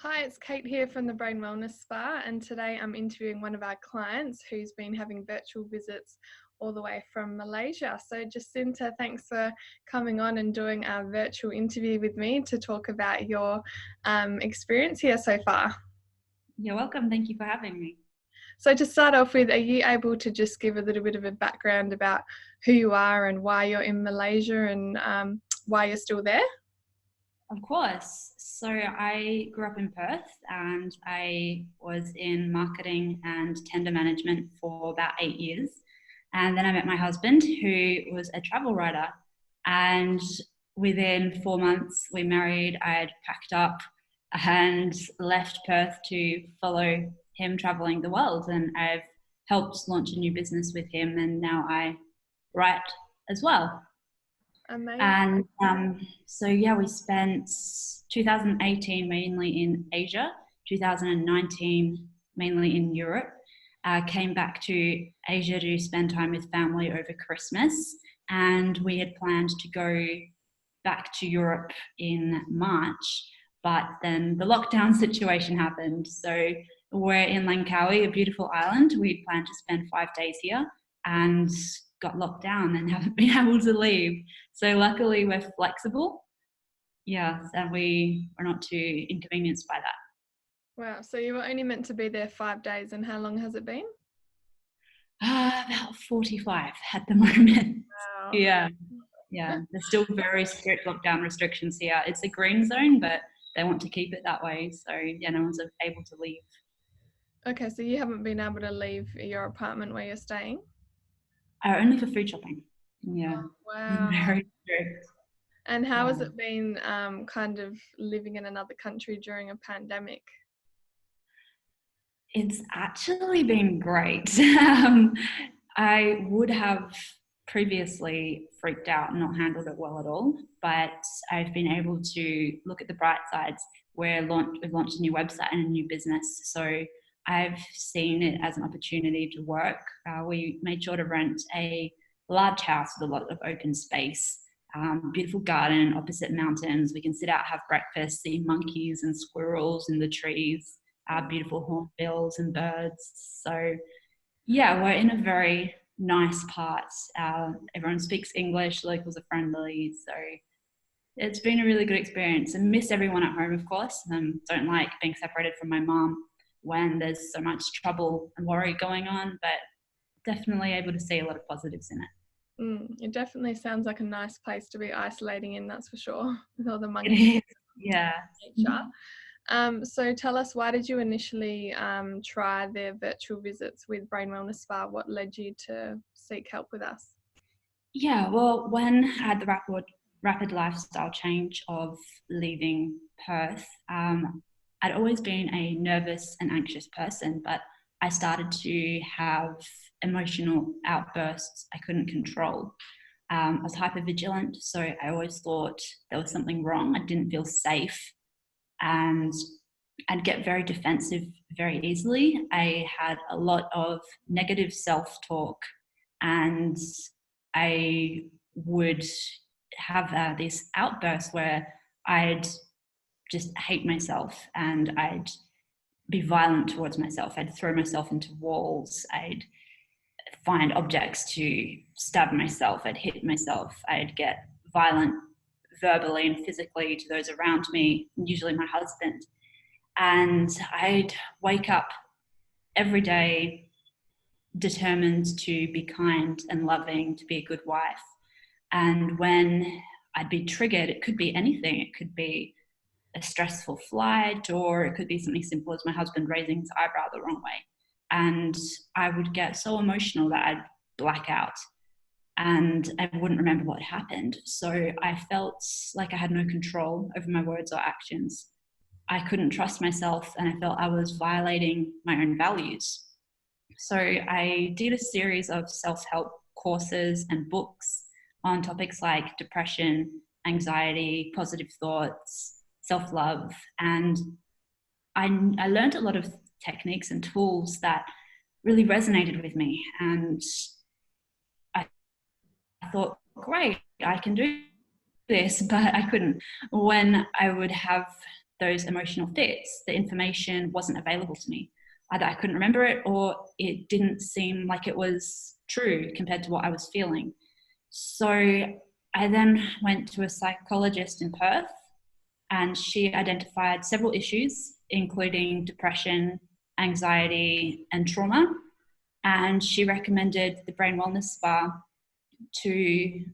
Hi, it's Kate here from the Brain Wellness Spa, and today I'm interviewing one of our clients who's been having virtual visits all the way from Malaysia. So Jacinta, thanks for coming on and doing our virtual interview with me to talk about your experience here so far. You're welcome. Thank you for having me. So to start off with, are you able to just give a little bit of a background about who you are and why you're in Malaysia and why you're still there? Of course. So I grew up in Perth and I was in marketing and tender management for about 8 years. And then I met my husband, who was a travel writer. And within 4 months, we married. I had packed up and left Perth to follow him traveling the world. And I've helped launch a new business with him. And now I write as well. Amazing. And we spent 2018 mainly in Asia, 2019 mainly in Europe. Came back to Asia to spend time with family over Christmas, and we had planned to go back to Europe in March, but then the lockdown situation happened. So we're in Langkawi, a beautiful island. We planned to spend 5 days here and got locked down and haven't been able to leave. So luckily we're flexible. Yes, and we are not too inconvenienced by that. Wow, so you were only meant to be there 5 days, and how long has it been? About 45 at the moment. Wow. Yeah, there's still very strict lockdown restrictions here. It's a green zone, but they want to keep it that way. So yeah, no one's able to leave. Okay, so you haven't been able to leave your apartment where you're staying? Only for food shopping. Yeah, Wow. very strict. And how has Yeah. it been kind of living in another country during a pandemic? It's actually been great. I would have previously freaked out and not handled it well at all, but I've been able to look at the bright sides. We've launched a new website and a new business, so I've seen it as an opportunity to work. We made sure to rent a large house with a lot of open space, beautiful garden opposite mountains. We can sit out, have breakfast, see monkeys and squirrels in the trees, beautiful hornbills and birds. So yeah, we're in a very nice part. Everyone speaks English, locals are friendly. So it's been a really good experience. And miss everyone at home, of course. Don't like being separated from my mom when there's so much trouble and worry going on, but definitely able to see a lot of positives in it. It definitely sounds like a nice place to be isolating in, that's for sure, with all the It monkeys is, yeah. and nature. So tell us, why did you initially try the virtual visits with Brain Wellness Spa? What led you to seek help with us? Yeah, well, when I had the rapid lifestyle change of leaving Perth, I'd always been a nervous and anxious person, but I started to have emotional outbursts I couldn't control. I was hypervigilant, so I always thought there was something wrong. I didn't feel safe, and I'd get very defensive very easily. I had a lot of negative self-talk, and I would have these outbursts where I'd just hate myself and I'd be violent towards myself. I'd throw myself into walls. I'd find objects to stab myself. I'd hit myself. I'd get violent verbally and physically to those around me, usually my husband. And I'd wake up every day determined to be kind and loving, to be a good wife. And when I'd be triggered, it could be anything. It could be a stressful flight, or it could be something simple as my husband raising his eyebrow the wrong way. And I would get so emotional that I'd black out and I wouldn't remember what happened. So I felt like I had no control over my words or actions. I couldn't trust myself, and I felt I was violating my own values. So I did a series of self-help courses and books on topics like depression, anxiety, positive thoughts, self-love. And I learned a lot of techniques and tools that really resonated with me. And I thought, great, I can do this, but I couldn't. When I would have those emotional fits, the information wasn't available to me. Either I couldn't remember it, or it didn't seem like it was true compared to what I was feeling. So I then went to a psychologist in Perth, and she identified several issues, including depression, anxiety, and trauma. And she recommended the Brain Wellness Spa to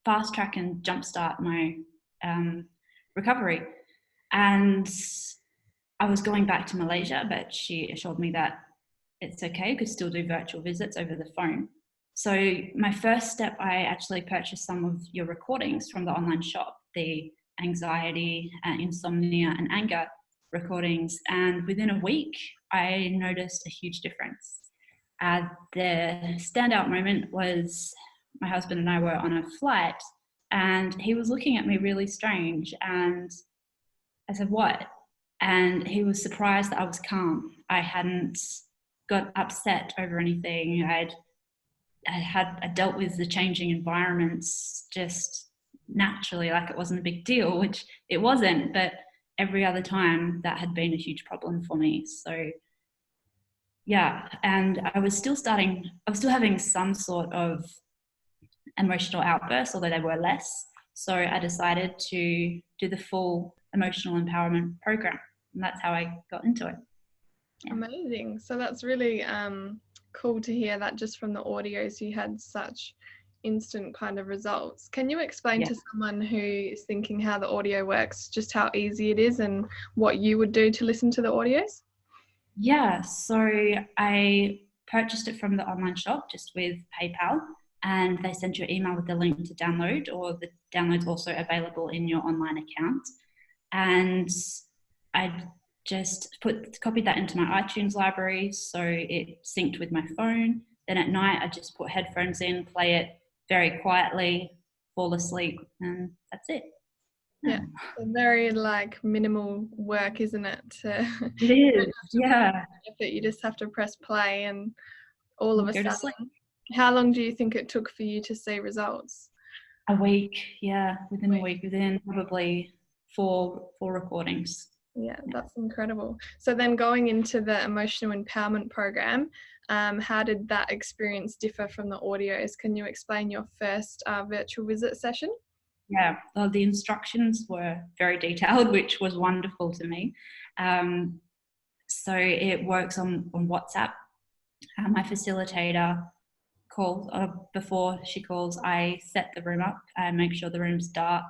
fast track and jumpstart my recovery. And I was going back to Malaysia, but she assured me that it's okay, could still do virtual visits over the phone. So my first step, I actually purchased some of your recordings from the online shop, the anxiety, insomnia, and anger recordings. And within a week, I noticed a huge difference. The standout moment was my husband and I were on a flight, and he was looking at me really strange. And I said, "What?" And he was surprised that I was calm. I hadn't got upset over anything. I dealt with the changing environments just naturally, like it wasn't a big deal, which it wasn't, but every other time that had been a huge problem for me. So yeah, and I was still having some sort of emotional outbursts, although they were less. So I decided to do the full emotional empowerment program, and that's how I got into it. Yeah. Amazing. So that's really cool to hear that just from the audios you had such instant kind of results. Can you explain to someone who is thinking how the audio works, just how easy it is and what you would do to listen to the audios? Yeah, so I purchased it from the online shop just with PayPal, and they send you an email with the link to download, or the download's also available in your online account. And I just copied that into my iTunes library, so it synced with my phone. Then at night, I just put headphones in, play it very quietly, fall asleep, and that's it. Yeah, very like minimal work, isn't it? It is, yeah. You just have to press play, and all of a Go sudden. How long do you think it took for you to see results? A week, yeah, within a week, within probably four recordings. Yeah, that's incredible. So then going into the emotional empowerment program, how did that experience differ from the audios? Can you explain your first virtual visit session? Yeah, well, the instructions were very detailed, which was wonderful to me. So it works on WhatsApp. My facilitator calls, before she calls, I set the room up, I make sure the room's dark,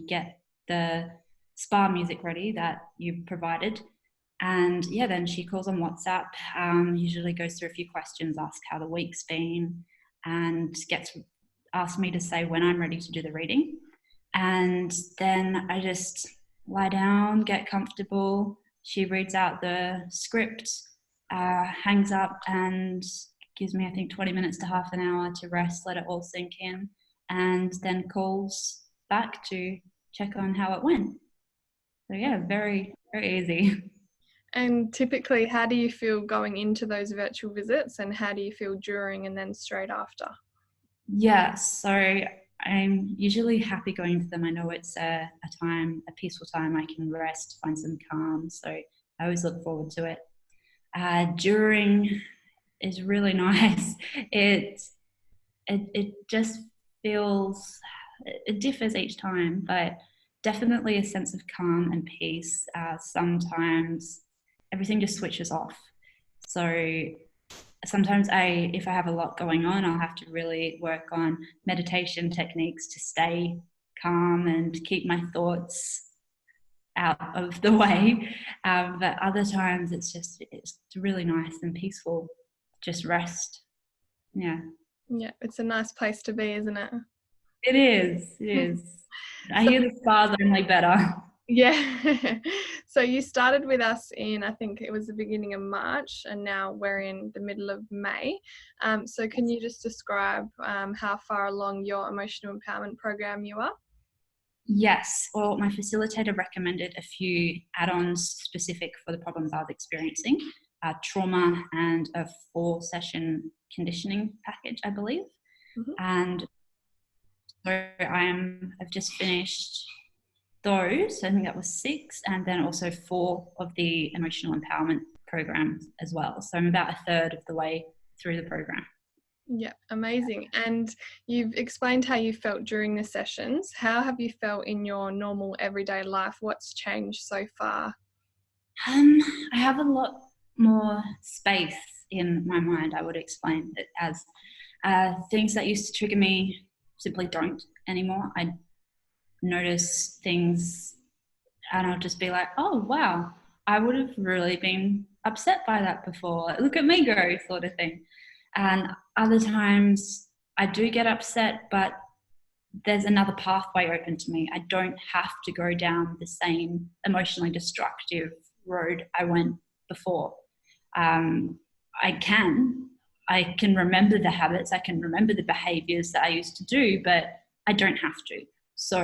get the spa music ready that you provided. And yeah, then she calls on WhatsApp, usually goes through a few questions, asks how the week's been, and asks me to say when I'm ready to do the reading. And then I just lie down, get comfortable. She reads out the script, hangs up, and gives me, I think, 20 minutes to half an hour to rest, let it all sink in, and then calls back to check on how it went. So yeah, very, very easy. And typically, how do you feel going into those virtual visits, and how do you feel during and then straight after? Yeah, so I'm usually happy going to them. I know it's a peaceful time I can rest, find some calm. So I always look forward to it. During is really nice. It just feels, it differs each time, but definitely a sense of calm and peace. Sometimes everything just switches off. So sometimes if I have a lot going on, I'll have to really work on meditation techniques to stay calm and keep my thoughts out of the way. But other times it's really nice and peaceful. Just rest. Yeah. Yeah, it's a nice place to be, isn't it? It is. It is. I So, hear the spas only better. yeah. So you started with us in, I think it was the beginning of March, and now we're in the middle of May. So can you just describe how far along your emotional empowerment program you are? Yes. Well, my facilitator recommended a few add-ons specific for the problems I was experiencing, trauma and a 4-session conditioning package, I believe. Mm-hmm. And so I've just finished those. I think that was 6, and then also 4 of the emotional empowerment programs as well. So I'm about a third of the way through the program. Yeah, amazing. And you've explained how you felt during the sessions. How have you felt in your normal everyday life? What's changed so far? I have a lot more space in my mind. I would explain it as things that used to trigger me simply don't anymore. I notice things and I'll just be like, oh, wow, I would have really been upset by that before. Like, look at me go, sort of thing. And other times I do get upset, but there's another pathway open to me. I don't have to go down the same emotionally destructive road I went before. Um, I can. I can remember the habits, I can remember the behaviors that I used to do, but I don't have to. So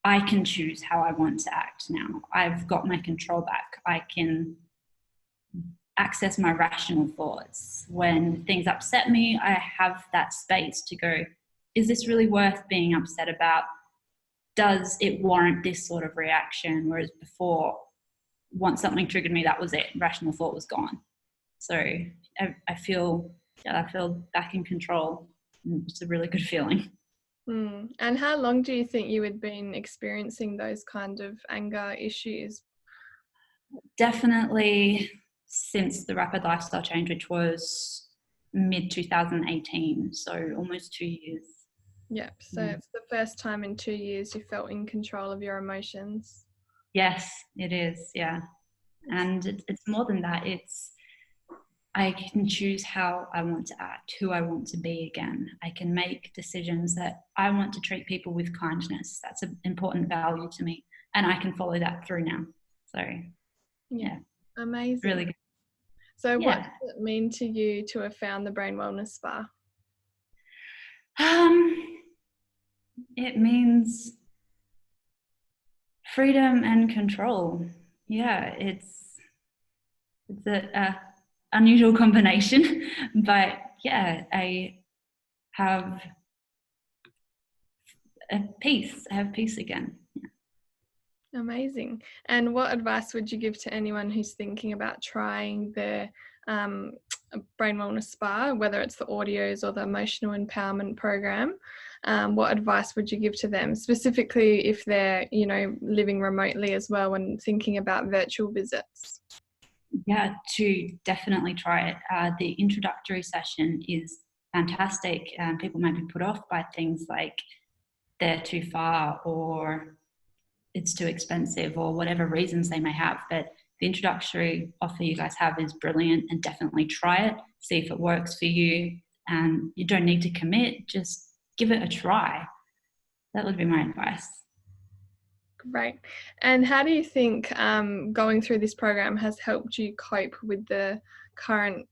I can choose how I want to act now. I've got my control back. I can access my rational thoughts. When things upset me, I have that space to go, is this really worth being upset about? Does it warrant this sort of reaction? Whereas before, once something triggered me, that was it. Rational thought was gone. So I feel back in control. It's a really good feeling. And how long do you think you had been experiencing those kind of anger issues? Definitely since the rapid lifestyle change, which was mid 2018, so almost 2 years. Yep. So it's the first time in 2 years you felt in control of your emotions. Yes, it is. Yeah. And it's more than that. I can choose how I want to act, who I want to be again. I can make decisions that I want to treat people with kindness. That's an important value to me. And I can follow that through now. So, yeah, Amazing. really good. So what Yeah. does it mean to you to have found the Brain Wellness Spa? It means freedom and control. Yeah, it's a unusual combination, but yeah, I have peace. I have peace again. Amazing. And what advice would you give to anyone who's thinking about trying the um, Brain Wellness Spa, whether it's the audios or the emotional empowerment program? What advice would you give to them, specifically if they're, living remotely as well and thinking about virtual visits? Yeah, to definitely try it. The introductory session is fantastic. People might be put off by things like they're too far or it's too expensive or whatever reasons they may have. But the introductory offer you guys have is brilliant, and definitely try it, see if it works for you. And you don't need to commit, just give it a try. That would be my advice. Great. And how do you think going through this program has helped you cope with the current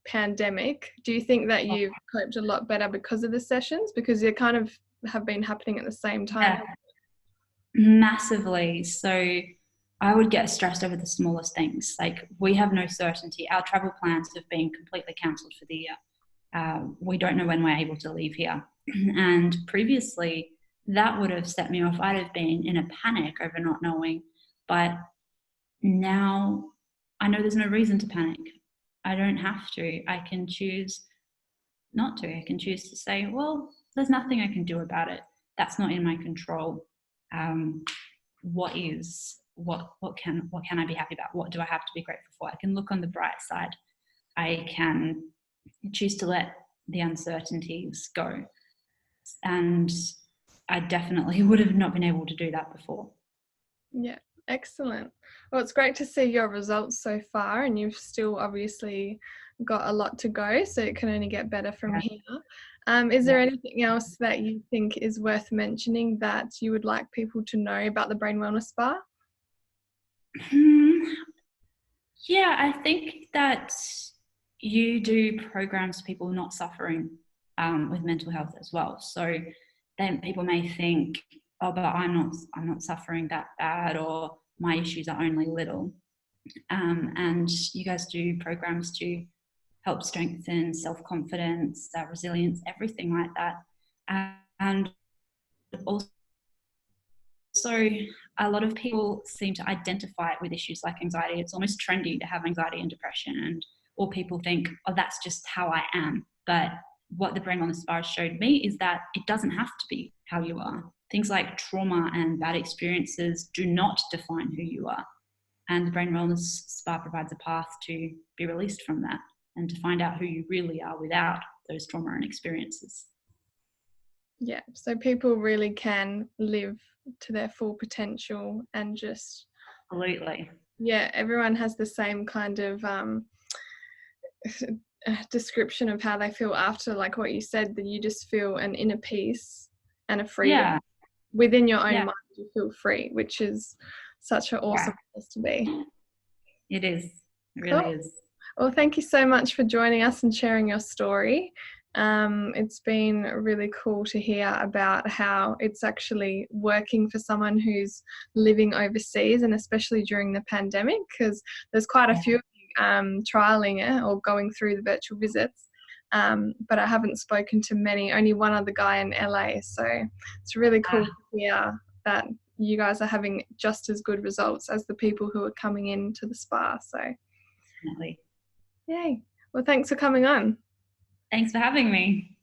pandemic? Do you think that you've coped a lot better because of the sessions? Because they kind of have been happening at the same time. Yeah, massively. So I would get stressed over the smallest things. Like, we have no certainty. Our travel plans have been completely cancelled for the year. We don't know when we're able to leave here. And previously, that would have set me off. I'd have been in a panic over not knowing. But now I know there's no reason to panic. I don't have to. I can choose not to. I can choose to say, well, there's nothing I can do about it. That's not in my control. What is? What can I be happy about? What do I have to be grateful for? I can look on the bright side. I can choose to let the uncertainties go. And I definitely would have not been able to do that before. Yeah, excellent. Well, it's great to see your results so far, and you've still obviously got a lot to go, so it can only get better from Yeah. here. Is there anything else that you think is worth mentioning that you would like people to know about the Brain Wellness Spa? Yeah, I think that you do programs for people not suffering with mental health as well. So then people may think, oh, but I'm not suffering that bad, or my issues are only little. And you guys do programs to help strengthen self-confidence, resilience, everything like that. And also also a lot of people seem to identify it with issues like anxiety. It's almost trendy to have anxiety and depression, and or people think, oh, that's just how I am. But what the Brain Wellness Spa showed me is that it doesn't have to be how you are. Things like trauma and bad experiences do not define who you are. And the Brain Wellness Spa provides a path to be released from that and to find out who you really are without those trauma and experiences. Yeah, so people really can live to their full potential and just, Absolutely. yeah, everyone has the same kind of description of how they feel after, like what you said, that you just feel an inner peace and a freedom Yeah. within your own Yeah. mind. You feel free, which is such an awesome Wow. place to be. It is. It Cool. really is. Well, thank you so much for joining us and sharing your story. It's been really cool to hear about how it's actually working for someone who's living overseas, and especially during the pandemic, because there's quite a few trialing it or going through the virtual visits. But I haven't spoken to many, only one other guy in LA. So it's really cool to hear that you guys are having just as good results as the people who are coming into the spa. So Definitely. yay. Well, thanks for coming on. Thanks for having me.